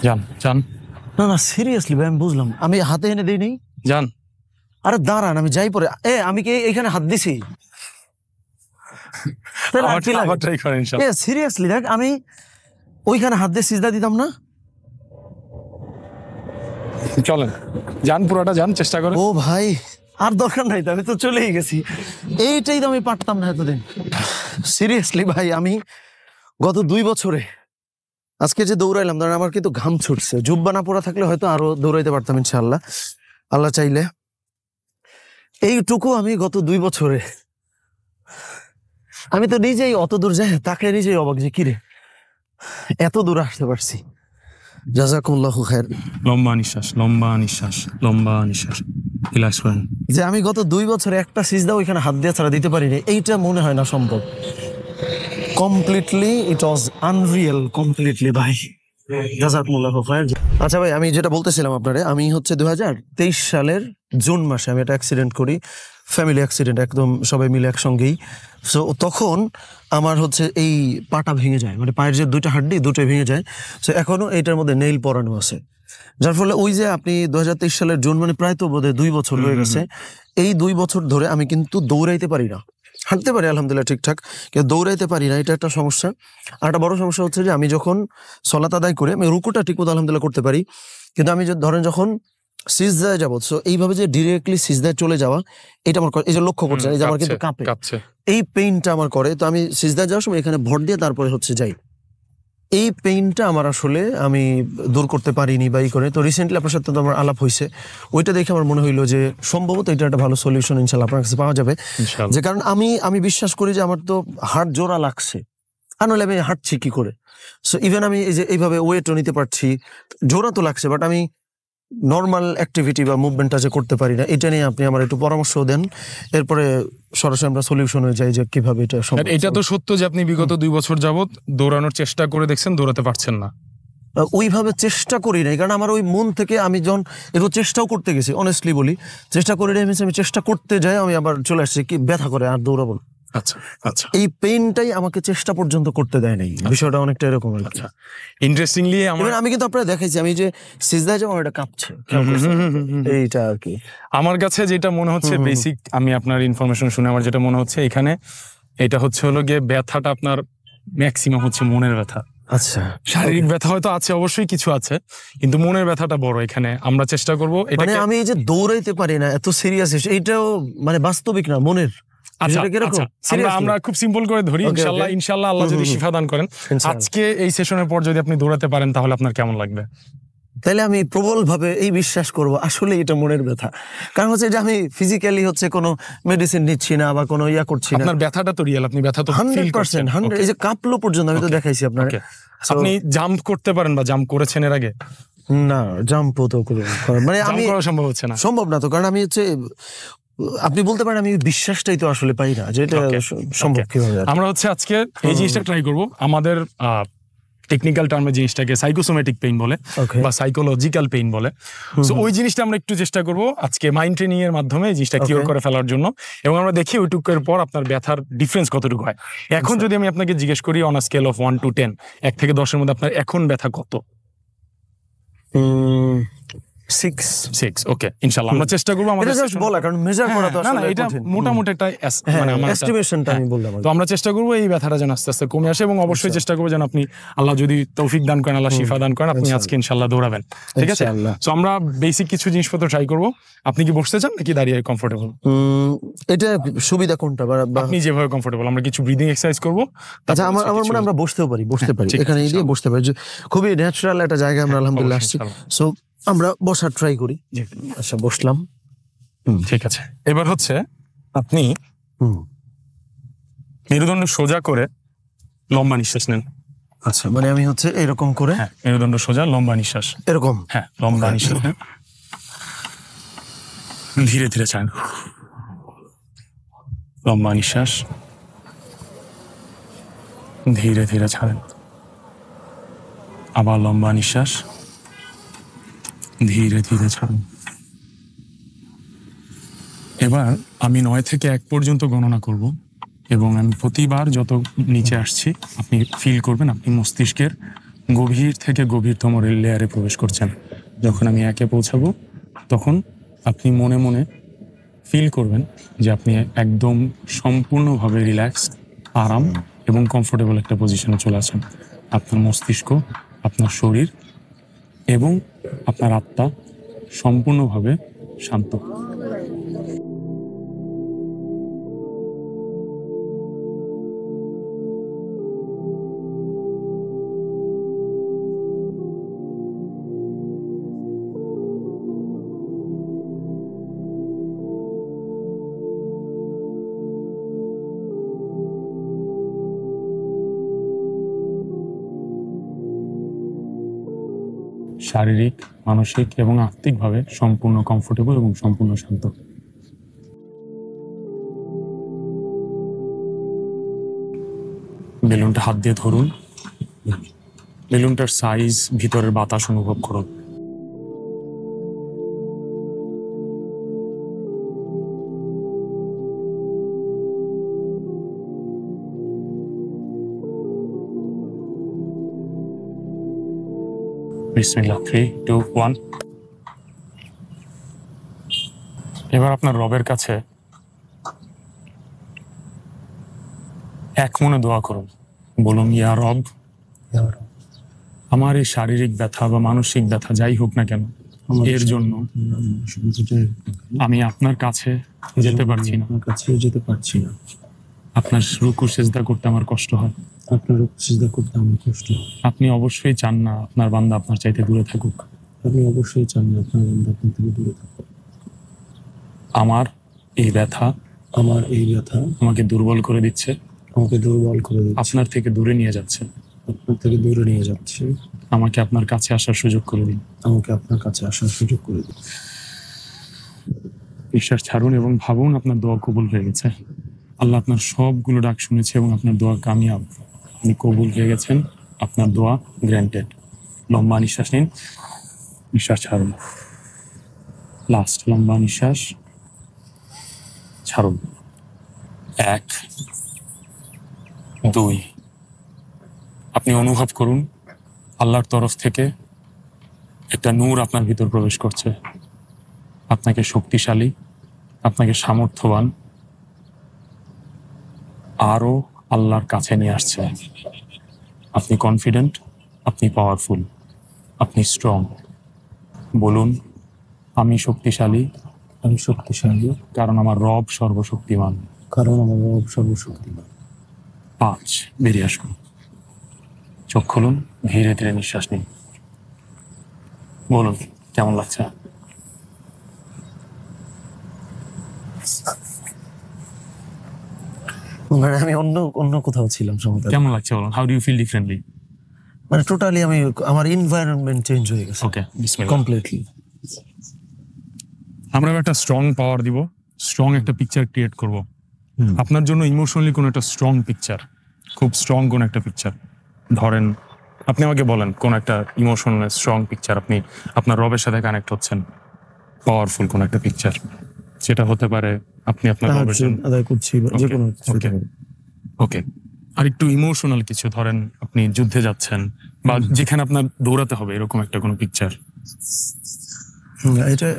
যান যান। না না সিরিয়াসলি ভাই আমি বুঝলাম, আমি হাতে এনে দিই নেই। যান। আরে দাঁড়ান আমি যাই পরে। আমি কি এখানে হাত দিছি? সিরিয়াসলি দেখ, আমি ওইখানে হাত দিয়ে সিজদা দিতাম না। চলেন যান, পুরোটা যান, চেষ্টা করেন। ও ভাই আর দরকার নাই তো, আমি তো চলেই গেছি। এইটাই তো আমি পারতাম না এতদিন। সিরিয়াসলি ভাই আমি গত 2 বছরে আজকে যে দৌড়াইলাম, ধরেন আমার কিন্তু ঘাম ছুটছে। জুব্বা না পরা থাকলে হয়তো আরো দৌড়াইতে পারতাম ইনশাআল্লাহ, আল্লাহ চাইলে। এইটুকু আমি গত 2 বছরে, আমি তো নিজেই অত দূর যাই তাকে নিজেই অবাক যে কিরে এত দূর আসতে পারছি। জাযাকুমুল্লাহু খায়র। লম্বা নিঃশ্বাস, লম্বা নিঃশ্বাস, লম্বা নিঃশ্বাস, রিল্যাক্স করেন। যে আমি গত 2 বছরে একটা সিজদা ওইখানে হাত দিয়ে ছাড়া দিতে পারিনি, এইটা মনে হয় না সম্ভব। কমপ্লিটলি ইট ওয়াজ আনরিয়েল, কমপ্লিটলি ভাই। জাযাকুমুল্লাহু খায়র। আচ্ছা ভাই, আমি যেটা বলতেছিলাম আপনারে, আমি হচ্ছে 2023 সালের জুন মাসে আমি একটা অ্যাক্সিডেন্ট করি, ফ্যামিলি অ্যাক্সিডেন্ট, একদম সবাই মিলে একসঙ্গেই। সো তখন আমার হচ্ছে এই পাটা ভেঙে যায়, মানে পায়ের যে 2টা হাড্ডি দুটোই ভেঙে যায়। সো এখনো এইটার মধ্যে নেইল পরানো আছে, যার ফলে ওই যে আপনি 2023 সালের জুন, মানে প্রায় তো বোধহয় 2 বছর হয়ে গেছে। এই 2 বছর ধরে আমি কিন্তু দৌড়াইতে পারি না। হাঁটতে পারি আলহামদুলিল্লাহ ঠিকঠাক, কিন্তু দৌড়াইতে পারি না, এটা একটা সমস্যা। আর একটা বড় সমস্যা হচ্ছে যে আমি যখন সালাত আদায় করে, আমি রুকুটা ঠিকমতো আলহামদুলিল্লাহ করতে পারি, কিন্তু আমি ধরেন যখন সিজদায় যাবো, সো এইভাবে যে ডিরেক্টলি সিজদায় চলে যাওয়া, এটা আমার এই যে লক্ষ্য করছেন, এই যে আমার কিন্তু কাঁপছে, এই পেইনটা আমার করে। তো আমি সিজদায় যাওয়ার সময় এখানে ভর দিয়ে তারপরে হচ্ছে যাই, এই পেইনটা আমার আসলে আমি দূর করতে পারিনি বা করে। তো রিসেন্টলি আপনার সাথে তো আমার আলাপ হয়েছে, ওইটা দেখে আমার মনে হইলো যে সম্ভবত এটা একটা ভালো সলিউশন ইনশাল্লাহ আপনার কাছে পাওয়া যাবে। যে কারণ আমি বিশ্বাস করি যে আমার তো হার্ট জোড়া লাগছে, আর নইলে আমি হাঁটছি কি করে। সো ইভেন আমি এই যে এইভাবে ওয়েটও নিতে পারছি, জোড়া তো লাগছে, বাট আমি নর্মাল অ্যাক্টিভিটি বা মুভমেন্টটা যে করতে পারি না, এটা নিয়ে আপনি আমার একটু পরামর্শ দেন, এরপরে সরাসরি আমরা সলিউশন হয়ে যাই যে কিভাবে এটা সম্ভব। এটা তো সত্য যে আপনি বিগত 2 বছর যাবত দৌড়ানোর চেষ্টা করে দেখছেন, দৌড়াতে পারছেন না। ওইভাবে চেষ্টা করি নাই, কারণ আমার ওই মন থেকে আমি যখন একটু চেষ্টাও করতে গেছি, অনেস্টলি বলি, চেষ্টা করি নাই, আমি চেষ্টা করতে যাই আমি আবার চলে আসছি, কি ব্যথা করে আর দৌড়াবো। আচ্ছা আচ্ছা, এই পেইনটাই আমাকে চেষ্টা পর্যন্ত করতে দেয় নাই, বিষয়টা অনেকটা এরকম। আচ্ছা ইন্টারেস্টিংলি আমি কিন্তু আপনারা দেখাইছি, আমি যে সিজদায় যাবো এটা কাঁপছে, এইটা আর কি। আমার কাছে যেটা মনে হচ্ছে, বেসিক আমি আপনার ইনফরমেশন শুনে আমার যেটা মনে হচ্ছে, এখানে এটা হচ্ছে হলো গিয়ে ব্যথাটা আপনার ম্যাক্সিমাম হচ্ছে মনের ব্যথা। আচ্ছা, শারীরিক ব্যথা হয়তো আছে, অবশ্যই কিছু আছে, কিন্তু মনের ব্যথাটা বড় এখানে। আমরা চেষ্টা করবো, মানে আমি এই যে দৌড়াইতে পারি না এত সিরিয়াস, এইটাও মানে বাস্তবিক না, মনের। আমরা খুব সিম্পল করে ধরি, ইনশাল্লাহ আল্লাহ যদি শিফা দান করেন, আজকে এই সেশনের পর যদি আপনি দৌড়াতে পারেন তাহলে আপনার কেমন লাগবে? তাহলে আমি প্রবল ভাবে এই বিশ্বাস করব আসলে এটা মনের ব্যথা। কারণ হচ্ছে যে আমি ফিজিক্যালি হচ্ছে কোনো মেডিসিন নিচ্ছি না বা কোনো ইয়া করছি না। আপনার ব্যথাটা তো রিয়েল, আপনি ব্যথা তো 100%, এই যে কাঁপলো পর্যন্ত আমি তো দেখাইছি আপনার। আপনি জাম্প করতে পারেন বা জাম্প করেছেন এর আগে? না, জাম্প তো মানে আমি সম্ভব হচ্ছে না, সম্ভব না তো, কারণ আমি হচ্ছে, আপনি বলতে পারেন আমি বিশ্বাসটাই তো আসলে পাই না যে এটা সম্ভব কিভাবে। আমরা হচ্ছে আজকে এই জিনিসটা ট্রাই করব। আমাদের টেকনিক্যাল টার্মে জিনিসটাকে সাইকোসোমেটিক পেইন বলে বা সাইকোলজিক্যাল পেইন বলে। সো ওই জিনিসটা আমরা একটু চেষ্টা করব আজকে মাইন্ড ট্রেনিং এর মাধ্যমে এই জিনিসটা কিওর করে ফেলার জন্য, এবং আমরা দেখি ওইটুকের পর আপনার ব্যথার ডিফারেন্স কতটুকু হয়। এখন যদি আমি আপনাকে জিজ্ঞেস করি on a scale of 1 to 10, 1 থেকে 10-এর মধ্যে আপনার এখন ব্যথা কত? 6। ওকে, ইনশাআল্লাহ আমরা চেষ্টা করব। আমাদের জাস্ট বলা, কারণ মেজার করা তো আসলে এটা মোটামুটি একটা মানে আমার এস্টিমেশনটা আমি বললাম। তো আমরা চেষ্টা করব এই ব্যথাটা যেন আস্তে আস্তে কমে আসে, এবং অবশ্যই চেষ্টা করব যেন আপনি, আল্লাহ যদি তৌফিক দান করেন, আল্লাহ শিফা দান করেন, আপনি আজকে ইনশাআল্লাহ দৌড়াবেন। ঠিক আছে? সো আমরা বেসিক কিছু জিনিসপত্র ট্রাই করব। আপনি কি বসতে চান নাকি দাঁড়িয়ে কমফোর্টেবল? এটা সুবিধা কোনটা? আপনি যেভাবে কমফোর্টেবল। আমরা কিছু ব্রিদিং এক্সারসাইজ করব। আচ্ছা, আমার মনে আমরা বসতে পারি, এখানে গিয়ে বসতে পারি, খুবই ন্যাচারাল একটা জায়গা আমরা আলহামদুলিল্লাহ আসছি। সো আমরা বসার ট্রাই করি। আচ্ছা, বসলাম। ঠিক আছে, এবার হচ্ছে আপনি মেরুদণ্ড সোজা করে লম্বা নিঃশ্বাস নেন। আচ্ছা, মানে আমি হচ্ছে এরকম করে, মেরুদণ্ড সোজা, লম্বা নিঃশ্বাস, এরকম। হ্যাঁ, লম্বা নিঃশ্বাস নেন, ধীরে ধীরে ছাড়েন। লম্বা নিঃশ্বাস, ধীরে ধীরে ছাড়েন। আবার লম্বা নিঃশ্বাস, ধীরে ধীরে ছাড়ুন। এবার আমি 9 থেকে 1 পর্যন্ত গণনা করব, এবং আমি প্রতিবার যত নিচে আসছি আপনি ফিল করবেন আপনি মস্তিষ্কের গভীর থেকে গভীরতম লেয়ারে প্রবেশ করছেন। যখন আমি একে পৌঁছাবো তখন আপনি মনে মনে ফিল করবেন যে আপনি একদম সম্পূর্ণভাবে রিল্যাক্সড, আরাম এবং কমফোর্টেবল একটা পজিশনে চলে আসেন। আপনার মস্তিষ্ক, আপনার শরীর এবং আপনার আত্মা সম্পূর্ণভাবে শান্ত। শারীরিক, মানসিক এবং আত্মিকভাবে সম্পূর্ণ কমফোর্টেবল এবং সম্পূর্ণ শান্ত। বেলুনটা হাত দিয়ে ধরুন, বেলুনটার সাইজ, ভিতরের বাতাস অনুভব করুন। বিসমিল্লাহ, 3, 2, 1। এবার আপনার রবের কাছে এক মনে দোয়া করুন। বলুন, ইয়া রব, আমার এই শারীরিক ব্যথা বা মানসিক ব্যথা যাই হোক না কেন, এর জন্য আমি আপনার কাছে যেতে পারছি না। আপনার রুকু সেজদা করতে আমার কষ্ট হয়। আপনি অবশ্যই চান না আপনার বান্দা আপনার চাইতে দূরে থাকুক। আমার এই ব্যথা আমাকে দুর্বল করে দিচ্ছে, আপনার থেকে দূরে নিয়ে যাচ্ছে। আমাকে আপনার কাছে আসার সুযোগ করে দিন। বিশ্বাস ছাড়ুন এবং ভাবুন আপনার দোয়া কবুল হয়ে গেছে। আল্লাহ আপনার সবগুলো ডাক শুনেছে এবং আপনার দোয়া কামিয়াব। আপনি কবুল হয়ে গেছেন, আপনার দোয়া গ্র্যান্টেড। লম্বা নিঃশ্বাস নিন, নিঃশ্বাস ছাড়ুন। লাস্ট লম্বা নিঃশ্বাস ছাড়ুন। 1, 2। আপনি অনুভব করুন আল্লাহর তরফ থেকে একটা নূর আপনার ভিতর প্রবেশ করছে। আপনাকে শক্তিশালী, আপনাকে সামর্থ্যবান, আরো আল্লাহর কাছে নিয়ে আসছে। আপনি কনফিডেন্ট, আপনি পাওয়ারফুল, আপনি স্ট্রং। বলুন, আমি শক্তিশালী কারণ আমার রব সর্বশক্তিমান। 5, বেরিয়ে আসুন। চোখ খুলুন, ধীরে ধীরে নিঃশ্বাস নিন। বলুন, কেমন লাগছে? আমি অন্য কোথাও ছিলাম। কেমন লাগছে বলুন? How do you feel differently? মানে টোটালি আমার এনভায়রনমেন্ট চেঞ্জ হয়ে গেছে। ওকে, বিসমিল্লাহ। কমপ্লিটলি। আমরা একটা স্ট্রং পাওয়ার দিব, স্ট্রং একটা পিকচার ক্রিয়েট করব আপনার জন্য। ইমোশনালি কোন একটা স্ট্রং পিকচার, খুব স্ট্রং কোন একটা পিকচার ধরেন। আপনি আমাকে বলেন কোন একটা ইমোশনাল স্ট্রং পিকচার, আপনি আপনার রবের সাথে কানেক্ট হচ্ছেন, পাওয়ারফুল কোন একটা পিকচার। সেটা হতে পারে আপনি আপনার রবের জন্য আদায় করছি, যে কোনো। ওকে, আর একটু ইমোশনাল কিছু, ধরেন আপনি যুদ্ধে যাচ্ছেন বা যেখানে আপনার দৌড়াতে হবে, এরকম একটা কোনো পিকচার।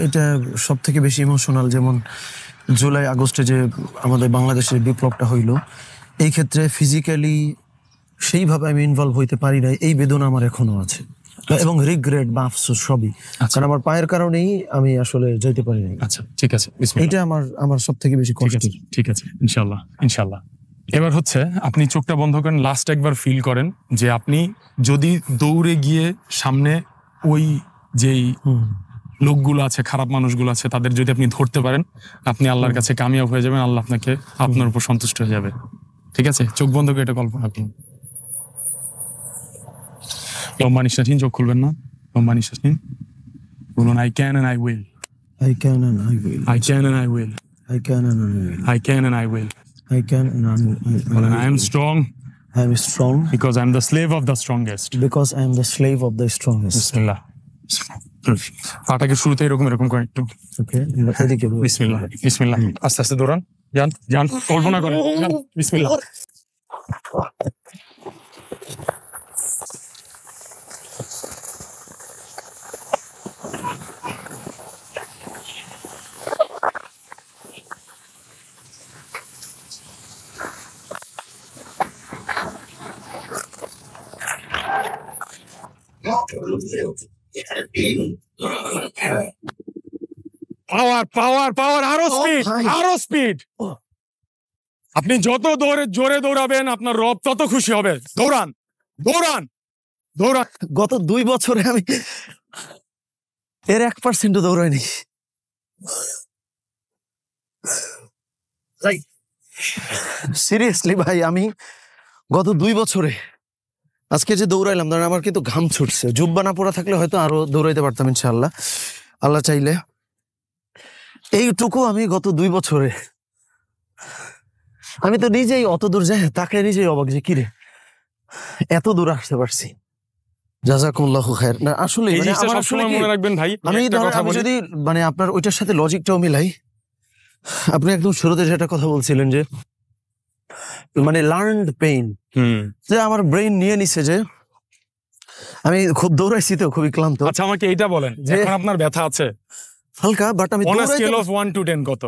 এটা সব থেকে বেশি ইমোশনাল। যেমন জুলাই আগস্টে যে আমাদের বাংলাদেশের বিপ্লবটা হইলো, এই ক্ষেত্রে ফিজিক্যালি সেইভাবে আমি ইনভলভ হইতে পারি নাই, এই বেদনা আমার এখনো আছে। এবং রিগ্রেট বা আফসোস সবই, কারণ আমার পায়ের কারণেই আমি আসলে যেতে পারি নাই। আচ্ছা, ঠিক আছে, এটা আমার সব থেকে বেশি কষ্ট। ঠিক আছে, ইনশাল্লাহ। এবার হচ্ছে আপনি চোখটা বন্ধ করেন, লাস্ট একবার ফিল করেন যে আপনি যদি দৌড়ে গিয়ে সামনে ওই যেই লোকগুলো আছে, খারাপ মানুষগুলো আছে, তাদের যদি আপনি ধরতে পারেন, আপনি আল্লাহর কাছে কামিয়াব হয়ে যাবেন। আল্লাহ আপনাকে আপনার উপর সন্তুষ্ট হয়ে যাবে। ঠিক আছে, চোখ বন্ধ করে এটা কল্পনা করুন। লম্বা নিঃশ্বাস নিন, চোখ খুলবেন না। লম্বা নিঃশ্বাস নিন, বলুন, I can and I will. I can and I will. I can and I will. I can and I will. I can and I will. I can and I will. I am strong. I am strong. Because I am the slave of the strongest. Because I am the slave of the strongest. বিসমিল্লাহ। পাটাকে শুরুতে এরকম করেন একটু। ওকে, এদিকে বিসমিল্লাহ। আস্তে আস্তে দৌড়ান, যান, কল্পনা করেন। বিসমিল্লাহ। পাওয়ার পাওয়ার পাওয়ার, আরো স্পিড, ভাই। আরো স্পিড। আপনি যত জোরে দৌড়াবেন আপনার রব তত খুশি হবে। দৌড়ান দৌড়ান দৌড়ান। গত 2 বছরে আমি এর 1% দৌড়াইনি। সিরিয়াসলি ভাই, আমি গত 2 বছরে আজকে যে দৌড়াইলাম, ধরেন আমার কিন্তু ঘাম ছুটছে। জুব্বা না পরা থাকলে হয়তো আরো দৌড়াইতে পারতাম ইনশাআল্লাহ, আল্লাহ চাইলে। এইটুকু আমি গত 2 বছরে, আমি তো নিজেই অত দূর যাই তাকে নিজেই অবাক যে কিরে এত দূর আসতে পারছি। জাযাকুমুল্লাহু খায়র। না আসলে এই জিনিসটা সবসময় মনে রাখবেন ভাই। আমি একটা কথা আমি বলি, যদি মানে আপনার ওইটার সাথে লজিকটাও মিলাই, আপনি একদম শুরুতে যেটা কথা বলছিলেন যে মানে লার্নড পেইন, যে আমার ব্রেইন নিয়ে নিছে যে আমি খুব দৌড়াইছি তো খুবই ক্লান্ত। আচ্ছা আমাকে এইটা বলেন, এখন আপনার ব্যথা আছে হালকা, বাট আমি on a scale of 1 to 10 কত?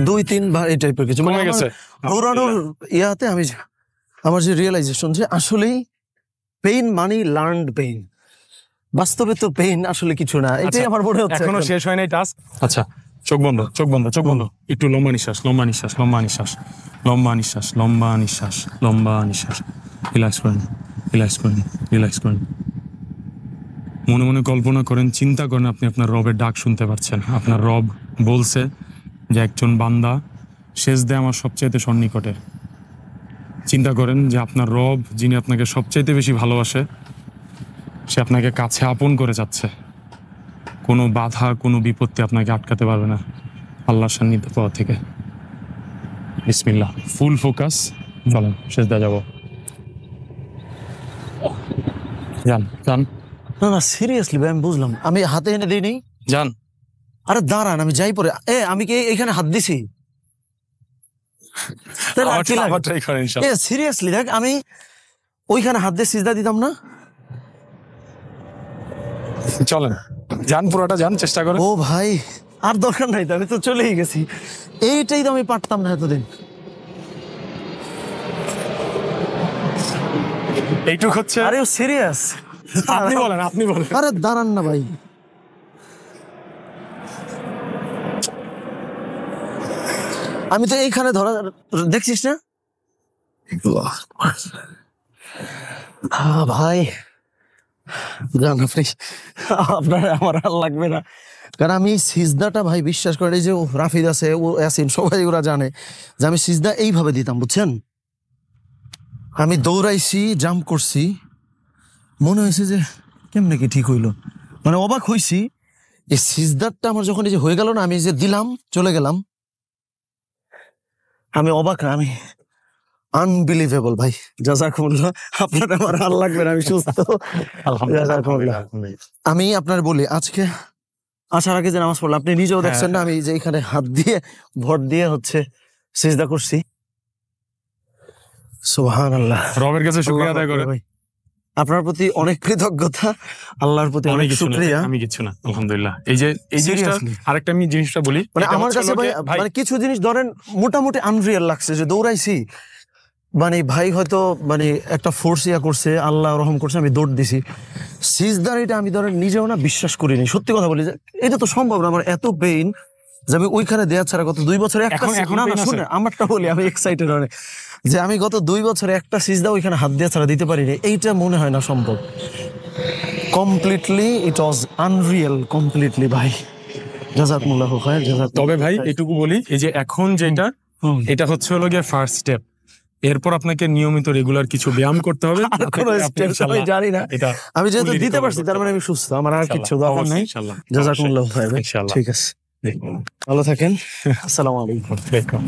2-3 বা এই টাইপের কিছু। কমে গেছে দৌড়ানোর ইয়াতে আমি আমার যে রিয়েলাইজেশন যে আসলেই পেইন মানে লার্নড পেইন, বাস্তবে তো পেইন আসলে কিছু না, এটাই আমার মনে হচ্ছে। এখনো শেষ হয় নাই টাস্ক। আচ্ছা চোখ বন্ধ, চোখ বন্ধ, চোখ বন্ধ। একটু লম্বা নিঃশ্বাস, লম্বা নিঃশ্বাস, লম্বা নিঃশ্বাস, লম্বা নিঃশ্বাস, লম্বা নিঃশ্বাস, লম্বা নিঃশ্বাস। রিল্যাক্স করেন, রিল্যাক্স করেন, রিল্যাক্স করেন। মনে মনে কল্পনা করেন, চিন্তা করেন আপনি আপনার রবের ডাক শুনতে পাচ্ছেন। আপনার রব বলছে যে একজন বান্দা সেজদে আমার সবচাইতে সন্নিকটে। চিন্তা করেন যে আপনার রব, যিনি আপনাকে সবচাইতে বেশি ভালোবাসে, সে আপনাকে কাছে আপন করে যাচ্ছে। কোনো বাধা, কোনো বিপত্তি আপনাকে আটকাতে পারবে না আল্লাহর সান্নিধ্য পাওয়া থেকে। বিসমিল্লাহ, ফুল ফোকাস। চলেন সেজদা যাব। যান যান না না সিরিয়াসলি ভাই, আমি বুঝলাম, আমি হাতে এনে দিই নেই। যান। আরে দাঁড়ান, আমি যাই পরে। আমি কি এখানে হাত দিছি? আবার ট্রাই করেন ইনশাআল্লাহ। সিরিয়াসলি দেখ, আমি ওইখানে হাত দিয়ে সিজদা দিতাম না। চলেন যান, পুরোটা যান, চেষ্টা করেন। ও ভাই আর দরকার নাই তো, আমি তো চলেই গেছি। এইটাই তো আমি পারতাম না এতদিন। এইটুক হচ্ছে। আরে ও সিরিয়াস। আপনি বলেন, আপনি বলেন। আরে দাঁড়ান না ভাই, আমি তো এইখানে ধরা, দেখছিস না ভাই। জান আপনি, আপনার আমার আর লাগবে না, কারণ আমি সিজদাটা ভাই বিশ্বাস করে, এই যে রাফিদ আছে, ও ইয়াসিন, সবাই ওরা জানে যে আমি সিজদা এইভাবে দিতাম, বুঝছেন? আমি দৌড়াইছি, জাম্প করছি, মনে হয়েছে যে কেমনে কি ঠিক হইলো, মানে অবাক হইছি। এই সিজদারটা আমার যখন এই যে হয়ে গেল না, আমি যে দিলাম, চলে গেলাম, আমি অবাক না, আমি আনবিলিভেবল ভাই। জাযাকুমুল্লাহ, আপনার আমার আর লাগবে না, আমি সুস্থ। জাযাকুমুল্লাহ। আমি আপনার বলি, আজকে আসার আগে যে নামাজ পড়লাম, আপনি নিজেও দেখছেন না, আমি যে এখানে হাত দিয়ে ভর দিয়ে হচ্ছে সিজদা করছি। সুবহানাল্লাহ। রবের কাছে শুকরিয়া আদায় করেন। ভাই আপনার প্রতি অনেক কৃতজ্ঞতা, আল্লাহর প্রতি অনেক শুকরিয়া। আমি কিছু না, আলহামদুলিল্লাহ। এই যে এই জিনিসটা, আরেকটা আমি জিনিসটা বলি, মানে আমার কাছে ভাই, মানে কিছু জিনিস ধরেন মোটামুটি আনরিয়াল লাগছে, যে দৌড়াইছি, মানে ভাই হয়তো মানে একটা ফোর্স ইয়া করছে, আল্লাহ রহম করছে, আমি দৌড় দিছি। সিজদার এটা আমি ধরেন নিজেও না বিশ্বাস করিনি, সত্যি কথা বলি, যে এটা তো সম্ভব না। আমার এত পেইন যে আমি ওইখানে দেয়া ছাড়া গত 2 বছরে একটা, না না শুনে আমারটা বলি, আমি এক্সাইটেড অনেক, যে আমি গত 2 বছরে একটা সিজদা ওইখানে হাত দেয়া ছাড়া দিতে পারিনি। এইটা মনে হয় না সম্ভব। কমপ্লিটলি ইট ওয়াজ আনরিয়াল, কমপ্লিটলি ভাই। জাযাকুমুল্লাহু খায়র। তবে ভাই এটুকু বলি, এই যে এখন যেটা, এটা হচ্ছে হলো গিয়ে ফার্স্ট স্টেপ। এরপর আপনাকে নিয়মিত রেগুলার কিছু ব্যায়াম করতে হবে। আমি জানি না, আমি যেহেতু দিতে পারছি তার মানে আমি সুস্থ, আমার আর কিছু দরকার নাই। জাযাকুমুল্লাহু খায়র। ঠিক আছে, ভালো থাকেন। আসসালামু আলাইকুম।